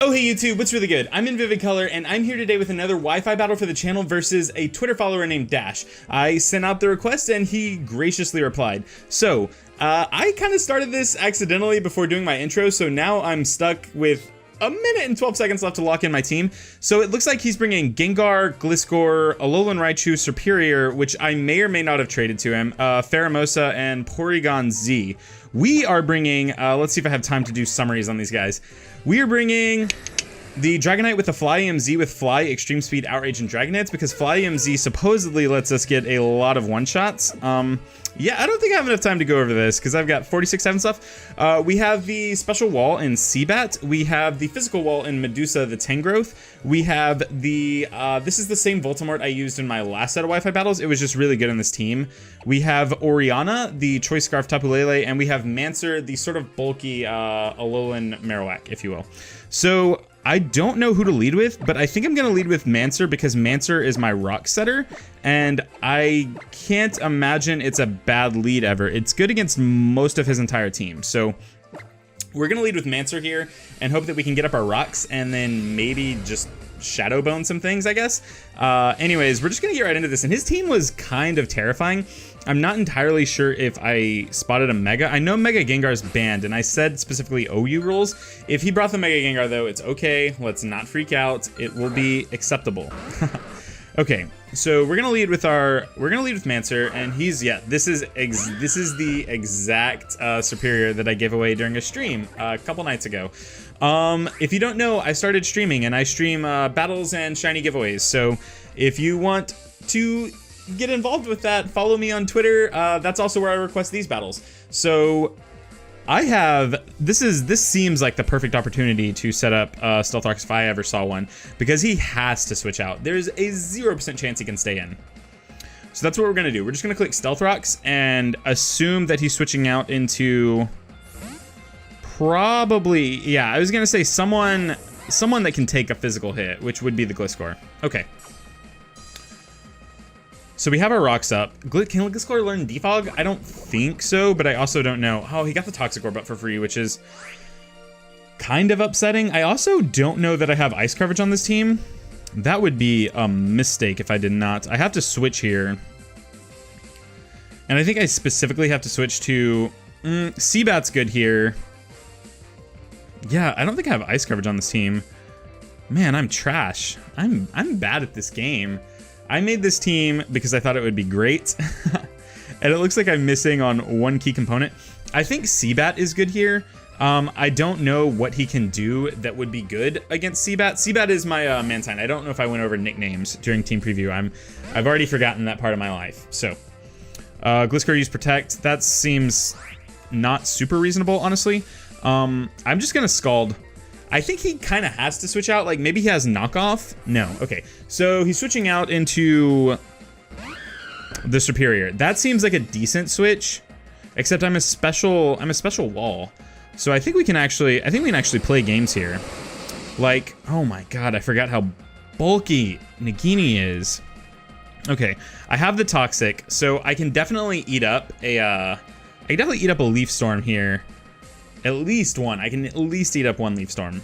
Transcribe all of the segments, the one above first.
Oh hey YouTube, what's really good? I'm in Vivid Color and I'm here today with another Wi-Fi battle for the channel versus a Twitter follower named Dash. I sent out the request and he graciously replied. So, I kind of started this accidentally before doing my intro, so now I'm stuck with a minute and 12 seconds left to lock in my team. So it looks like he's bringing Gengar, Gliscor, Alolan Raichu, Superior, which I may or may not have traded to him, Pheromosa, and Porygon Z. We are bringing, let's see if I have time to do summaries on these guys. We are bringing the Dragonite with the Fly EMZ with Fly, Extreme Speed, Outrage, and Dragonites because Fly EMZ supposedly lets us get a lot of one-shots. Yeah, I don't think I have enough time to go over this because I've got 46-7 stuff. We have the Special Wall in Seabat. We have the Physical Wall in Medusa the Tangrowth. We have the, this is the same Voltamort I used in my last set of Wi-Fi battles. It was just really good in this team. We have Oriana, the Choice Scarf Tapu Lele, and we have Mancer, the sort of bulky Alolan Marowak, if you will. So I don't know who to lead with, but I think I'm going to lead with Mancer because Mancer is my rock setter, and I can't imagine it's a bad lead ever. It's good against most of his entire team, so we're going to lead with Mancer here and hope that we can get up our rocks and then maybe just shadow bone some things, I guess. Anyways, we're just going to get right into this, and his team was kind of terrifying. I'm not entirely sure if I spotted a Mega. I know Mega Gengar's banned, and I said specifically OU rules. If he brought the Mega Gengar, though, it's okay. Let's not freak out. It will be acceptable. Okay, so we're gonna lead with Mancer, and he's, yeah, this is the exact Superior that I gave away during a stream a couple nights ago. If you don't know, I started streaming, and I stream battles and shiny giveaways. So if you want to get involved with that, follow me on Twitter. That's also where I request these battles. So I have, this seems like the perfect opportunity to set up Stealth Rocks if I ever saw one, because he has to switch out. There's a 0% chance he can stay in. So that's what we're gonna do. We're just gonna click Stealth Rocks and assume that he's switching out into probably, yeah, I was gonna say someone that can take a physical hit, which would be the Gliscor. Okay. So we have our rocks up. Can Gliscor learn Defog? I don't think so, but I also don't know. Oh, he got the Toxic Orb up for free, which is kind of upsetting. I also don't know that I have ice coverage on this team. That would be a mistake if I did not. I have to switch here. And I think I specifically have to switch to... Seabat's good here. Yeah, I don't think I have ice coverage on this team. Man, I'm trash. I'm bad at this game. I made this team because I thought it would be great, and it looks like I'm missing on one key component. I think Seabat is good here. I don't know what he can do that would be good against Seabat. Seabat is my Mantine. I don't know if I went over nicknames during team preview. I've already forgotten that part of my life. So, Gliscor used Protect. That seems not super reasonable, honestly. I'm just gonna Scald. I think he kind of has to switch out. Like, maybe he has knockoff. No. Okay. So he's switching out into the Superior. That seems like a decent switch, except I'm a special wall. So I think we can actually play games here. Like, oh my god, I forgot how bulky Nagini is. Okay. I have the Toxic, so I can definitely eat up a Leaf Storm here. At least one. I can at least eat up one Leaf Storm.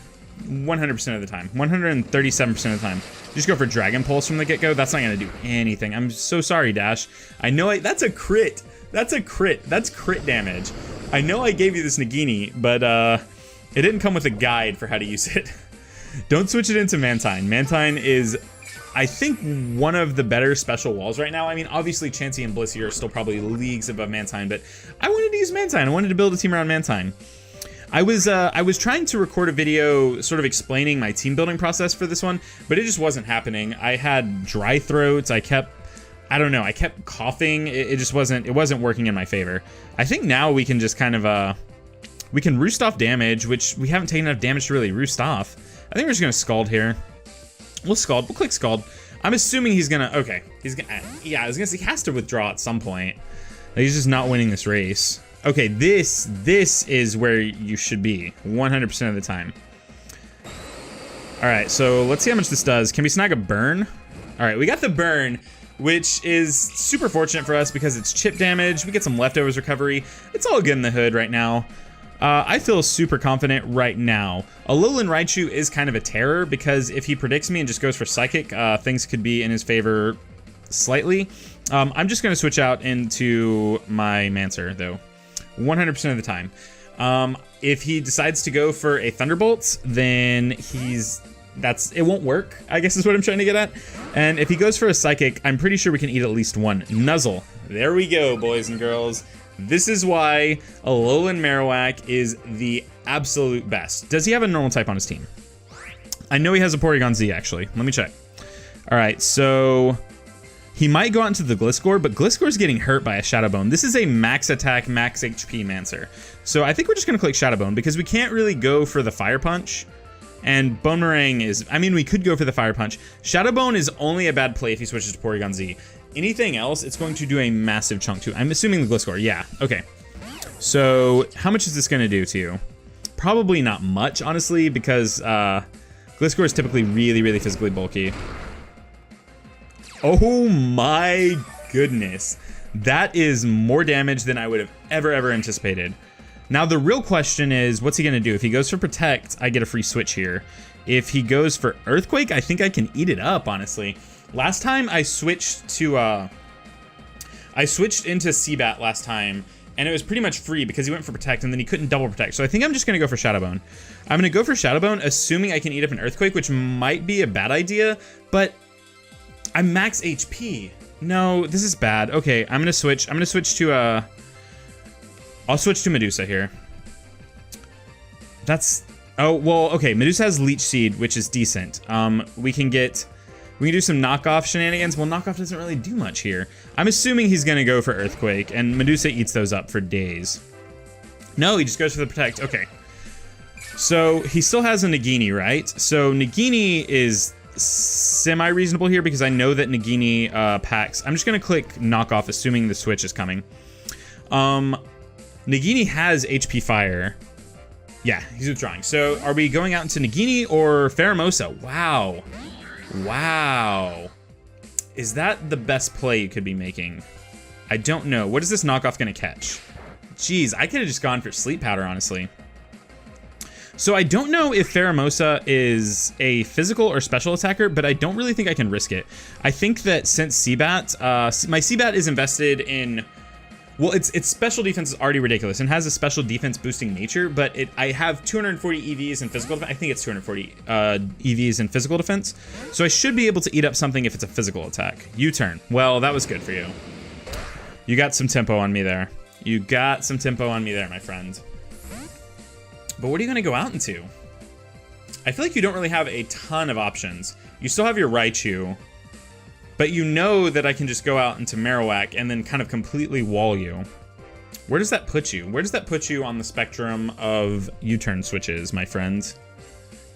100% of the time. 137% of the time. Just go for Dragon Pulse from the get-go. That's not going to do anything. I'm so sorry, Dash. I know that's a crit. That's a crit. That's crit damage. I know I gave you this Nagini, but it didn't come with a guide for how to use it. Don't switch it into Mantine. Mantine is, I think, one of the better special walls right now. I mean, obviously, Chansey and Blissey are still probably leagues above Mantine, but I wanted to use Mantine. I wanted to build a team around Mantine. I was trying to record a video sort of explaining my team building process for this one, but it just wasn't happening. I had dry throats. I kept coughing. It just wasn't working in my favor. I think now we can just kind of, we can roost off damage, which we haven't taken enough damage to really roost off. I think we're just gonna Scald here. We'll Scald, we'll click Scald. I'm assuming he's gonna, okay. Yeah, I was gonna say he has to withdraw at some point. He's just not winning this race. Okay, this is where you should be 100% of the time. All right, so let's see how much this does. Can we snag a burn? All right, we got the burn, which is super fortunate for us because it's chip damage. We get some leftovers recovery. It's all good in the hood right now. I feel super confident right now. Alolan Raichu is kind of a terror because if he predicts me and just goes for Psychic, things could be in his favor slightly. I'm just going to switch out into my Mancer, though, 100% of the time. If he decides to go for a Thunderbolt, then it won't work, I guess is what I'm trying to get at. And if he goes for a Psychic, I'm pretty sure we can eat at least one. Nuzzle. There we go, boys and girls. This is why Alolan Marowak is the absolute best. Does he have a normal type on his team? I know he has a Porygon Z, actually. Let me check. All right, so he might go out into the Gliscor, but Gliscor's getting hurt by a Shadow Bone. This is a max attack, max HP Mancer. So I think we're just going to click Shadow Bone because we can't really go for the Fire Punch. And Boomerang is, I mean, we could go for the Fire Punch. Shadow Bone is only a bad play if he switches to Porygon Z. Anything else, it's going to do a massive chunk to. I'm assuming the Gliscor, yeah, okay. So how much is this going to do to you? Probably not much, honestly, because Gliscor is typically really, really physically bulky. Oh my goodness. That is more damage than I would have ever anticipated. Now, the real question is, what's he going to do? If he goes for Protect, I get a free switch here. If he goes for Earthquake, I think I can eat it up, honestly. Last time I switched to, I switched into Seabat last time, and it was pretty much free because he went for Protect, and then he couldn't double Protect. So I think I'm just going to go for Shadow Bone. I'm going to go for Shadow Bone, assuming I can eat up an Earthquake, which might be a bad idea, but I'm max HP. No, this is bad. Okay, I'm going to switch. I'm going to switch to, I'll switch to Medusa here. That's, oh, well, okay, Medusa has Leech Seed, which is decent. We can do some knockoff shenanigans. Well, knockoff doesn't really do much here. I'm assuming he's going to go for Earthquake, and Medusa eats those up for days. No, he just goes for the Protect. Okay. So he still has a Nagini, right? So Nagini is semi-reasonable here because I know that Nagini packs. I'm just going to click knockoff, assuming the switch is coming. Nagini has HP Fire. Yeah, he's withdrawing. So are we going out into Nagini or Pheromosa? Wow. Wow. Is that the best play you could be making? I don't know. What is this knockoff going to catch? Jeez, I could have just gone for Sleep Powder, honestly. So I don't know if Pheromosa is a physical or special attacker, but I don't really think I can risk it. I think that since Seabat, my Seabat is invested in... Well, its special defense is already ridiculous and has a special defense boosting nature, but I have 240 EVs in physical defense. I think it's 240 EVs in physical defense. So I should be able to eat up something if it's a physical attack. U-turn. Well, that was good for you. You got some tempo on me there. You got some tempo on me there, my friend. But what are you going to go out into? I feel like you don't really have a ton of options. You still have your Raichu. But you know that I can just go out into Marowak and then kind of completely wall you. Where does that put you? Where does that put you on the spectrum of U-turn switches, my friend?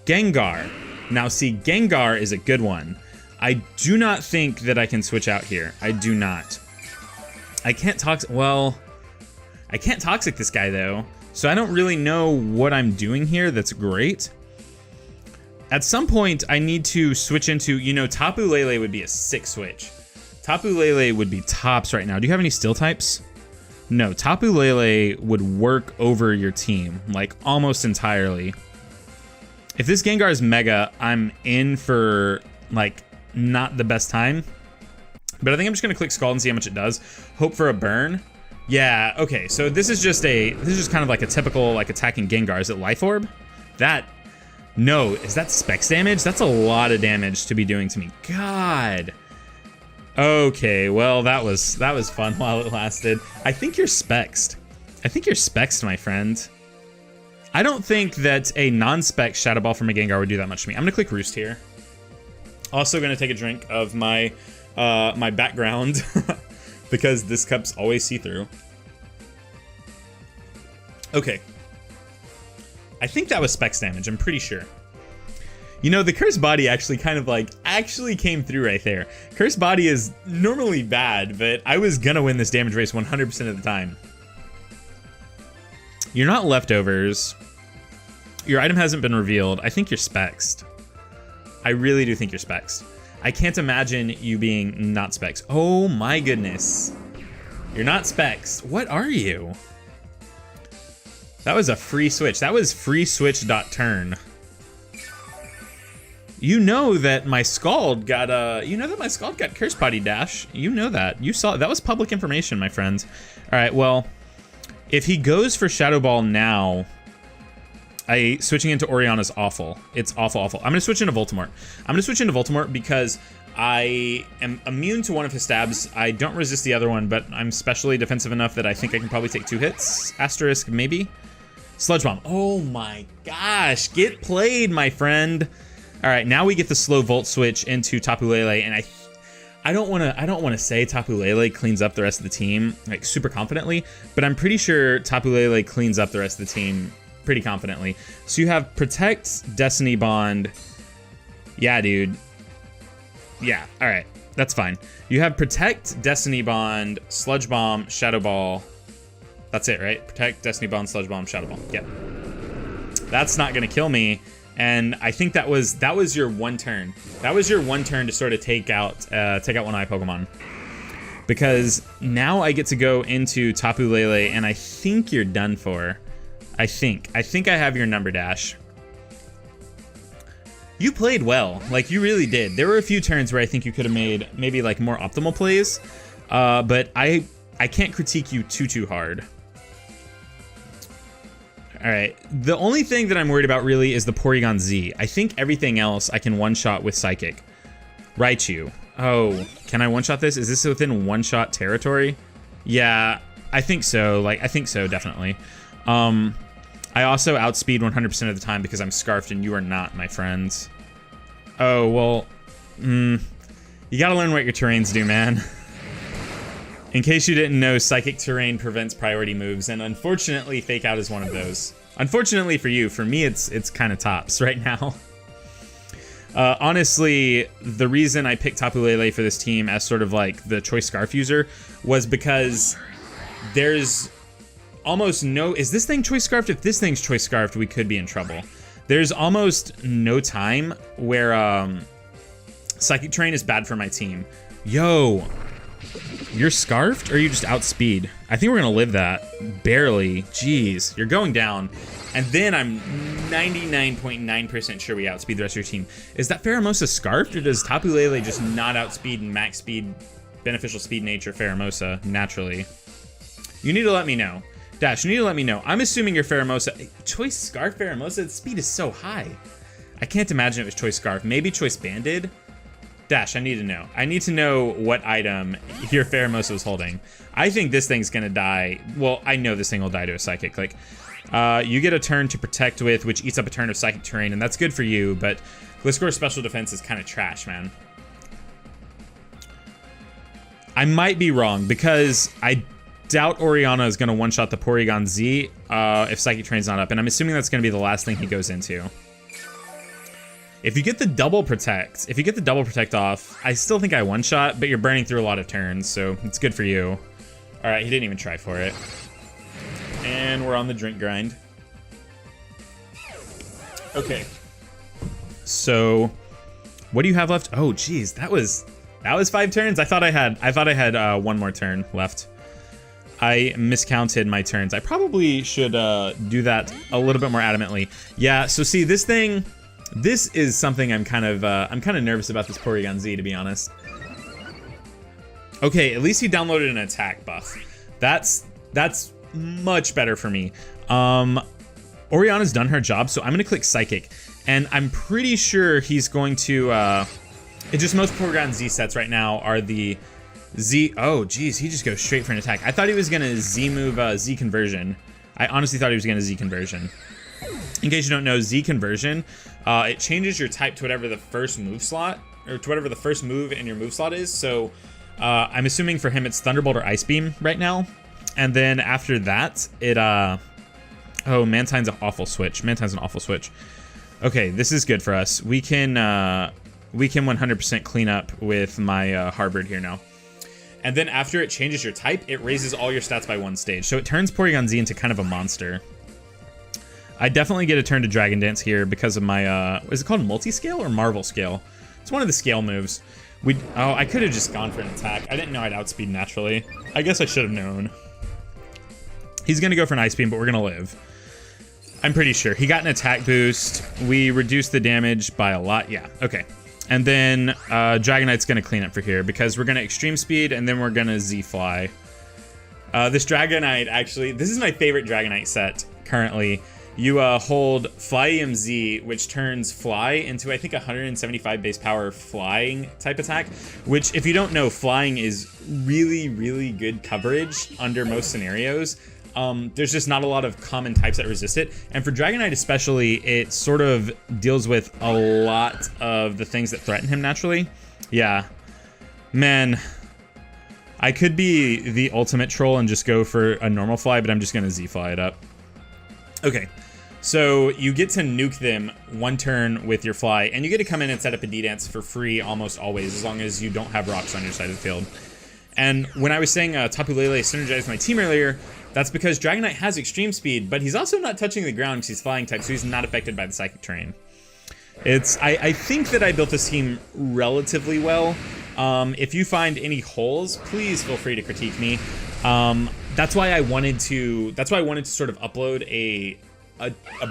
Gengar. Now, see, Gengar is a good one. I do not think that I can switch out here. I do not. I can't toxic... Well, I can't toxic this guy, though. So I don't really know what I'm doing here that's great. At some point, I need to switch into, you know, Tapu Lele would be a sick switch. Tapu Lele would be tops right now. Do you have any steel types? No, Tapu Lele would work over your team, like almost entirely. If this Gengar is Mega, I'm in for, like, not the best time. But I think I'm just gonna click Scald and see how much it does. Hope for a burn. Yeah, okay, so this is just kind of like a typical, like, attacking Gengar. Is it Life Orb? No, is that Specs damage? That's a lot of damage to be doing to me. God. Okay, well, that was fun while it lasted. I think you're Spexed. I think you're Spexed, my friend. I don't think that a non-Spec Shadow Ball from a Gengar would do that much to me. I'm gonna click Roost here. Also gonna take a drink of my my background because this cup's always see-through. Okay. I think that was Specs damage, I'm pretty sure. You know, the Cursed Body actually kind of like, actually came through right there. Cursed Body is normally bad, but I was gonna win this damage race 100% of the time. You're not Leftovers. Your item hasn't been revealed. I think you're Spexed. I really do think you're Spexed. I can't imagine you being not Spexed. Oh my goodness. You're not Spexed. What are you? That was a free switch. That was free switch.turn. You know that my Scald got Curse Body Dash. You know that. You saw that was public information, my friends. All right, well, if he goes for Shadow Ball now, switching into Oriana is awful. It's awful, awful. I'm gonna switch into Voldemort because I am immune to one of his stabs. I don't resist the other one, but I'm specially defensive enough that I think I can probably take 2 hits. Asterisk, maybe. Sludge Bomb. Oh my gosh, get played, my friend. All right, now we get the slow Volt switch into Tapu Lele, and I don't want to say Tapu Lele cleans up the rest of the team like super confidently, but I'm pretty sure Tapu Lele cleans up the rest of the team pretty confidently. So you have Protect, Destiny Bond. Yeah, dude. Yeah, all right, that's fine. You have Protect, Destiny Bond, Sludge Bomb, Shadow Ball. That's it, right? Protect, Destiny Bond, Sludge Bomb, Shadow Ball. Yep. That's not gonna kill me. And I think that was your one turn. That was your one turn to sort of take out one of my Pokemon. Because now I get to go into Tapu Lele, and I think you're done for. I think I have your number, Dash. You played well, like you really did. There were a few turns where I think you could have made maybe like more optimal plays, but I can't critique you too hard. All right, the only thing that I'm worried about really is the Porygon Z. I think everything else I can one-shot with Psychic. Raichu. Oh, can I one-shot this? Is this within one-shot territory? Yeah, I think so. Like, I think so, definitely. I also outspeed 100% of the time because I'm Scarfed and you are not, my friends. Oh, well, you gotta learn what your terrains do, man. In case you didn't know, Psychic Terrain prevents priority moves, and unfortunately, Fake Out is one of those. Unfortunately for you, for me, it's kind of tops right now. Honestly, the reason I picked Tapu Lele for this team as sort of like the Choice Scarf user was because there's almost no... Is this thing Choice Scarfed? If this thing's Choice Scarfed, we could be in trouble. There's almost no time where Psychic Terrain is bad for my team. Yo... You're Scarfed, or you just outspeed? I think we're gonna live that. Barely. Jeez, you're going down. And then I'm 99.9% sure we outspeed the rest of your team. Is that Pheromosa Scarfed, or does Tapu Lele just not outspeed and max speed, beneficial speed nature Pheromosa naturally? You need to let me know. Dash, you need to let me know. I'm assuming you're Pheromosa. Choice Scarf Pheromosa? The speed is so high. I can't imagine it was Choice Scarf. Maybe Choice Banded? Dash, I need to know. I need to know what item your Pheromosa was holding. I think this thing's gonna die. Well, I know this thing will die to a Psychic. Like, you get a turn to protect with, which eats up a turn of Psychic Terrain, and that's good for you, but Gliscor's special defense is kind of trash, man. I might be wrong, because I doubt Oriana is gonna one-shot the Porygon Z if Psychic Terrain's not up, and I'm assuming that's gonna be the last thing he goes into. If you get the double protect off, I still think I one-shot, but you're burning through a lot of turns, so it's good for you. All right, he didn't even try for it. And we're on the drink grind. Okay. So, what do you have left? Oh, geez, that was 5 turns. I thought I had one more turn left. I miscounted my turns. I probably should do that a little bit more adamantly. Yeah. So see, this thing. This is something I'm kind of nervous about this Porygon Z, to be honest. Okay, at least he downloaded an attack buff. That's much better for me. Oriana's done her job, so I'm gonna click Psychic, and I'm pretty sure he's going to. It's just most Porygon Z sets right now are the Z. Oh, geez, he just goes straight for an attack. I thought he was gonna Z move Z conversion. I honestly thought he was gonna Z conversion. In case you don't know, Z conversion, it changes your type to whatever the first move slot, or to whatever the first move in your move slot is. So I'm assuming for him it's Thunderbolt or Ice Beam right now. And then after that, it, oh, Mantine's an awful switch. Mantine's an awful switch. Okay, this is good for us. We can 100% clean up with my Harvard here now. And then after it changes your type, it raises all your stats by 1 stage. So it turns Porygon Z into kind of a monster. I definitely get a turn to Dragon Dance here because of my, is it called Multi-Scale or Marvel Scale? It's one of the scale moves. Oh, I could have just gone for an attack. I didn't know I'd outspeed naturally. I guess I should have known. He's gonna go for an Ice Beam, but we're gonna live. I'm pretty sure. He got an attack boost. We reduced the damage by a lot. Yeah, okay. And then Dragonite's going to clean up for here because we're going to extreme speed and then we're going to Z-fly. This Dragonite, actually, this is my favorite Dragonite set currently. You hold Fly EMZ, which turns Fly into, I think, 175 base power flying type attack, which, if you don't know, flying is really, really good coverage under most scenarios. There's just not a lot of common types that resist it. And for Dragonite especially, it sort of deals with a lot of the things that threaten him naturally. Yeah. Man, I could be the ultimate troll and just go for a normal fly, but I'm just going to Z-fly it up. Okay. So you get to nuke them one turn with your fly, and you get to come in and set up a D-Dance for free almost always, as long as you don't have rocks on your side of the field. And when I was saying Tapu Lele synergized my team earlier, that's because Dragonite has extreme speed, but he's also not touching the ground because he's flying type, so he's not affected by the psychic terrain. I think that I built this team relatively well. If you find any holes, please feel free to critique me. That's why I wanted to sort of upload a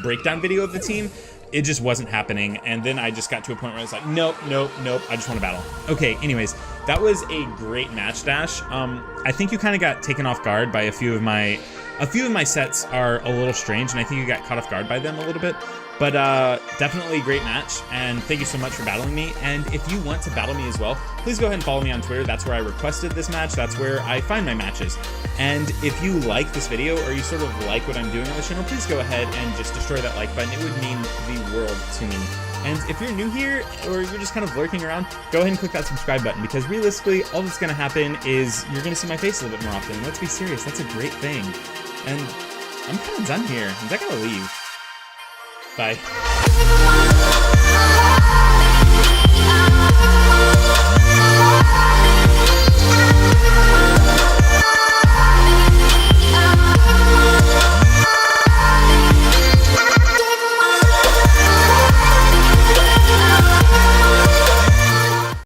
breakdown video of the team. It just wasn't happening, and then I just got to a point where I was like, nope, I just want to battle. Okay, anyways, that was a great match, Dash. I think you kind of got taken off guard by a few of my sets are a little strange, and I think you got caught off guard by them a little bit. But definitely a great match, and thank you so much for battling me. And if you want to battle me as well, please go ahead and follow me on Twitter. That's where I requested this match. That's where I find my matches. And if you like this video, or you sort of like what I'm doing on the channel, please go ahead and just destroy that like button. It would mean the world to me. And if you're new here, or you're just kind of lurking around, go ahead and click that subscribe button, because realistically, all that's going to happen is you're going to see my face a little bit more often. Let's be serious, that's a great thing. And I'm kind of done here. I'm not going to leave. Bye.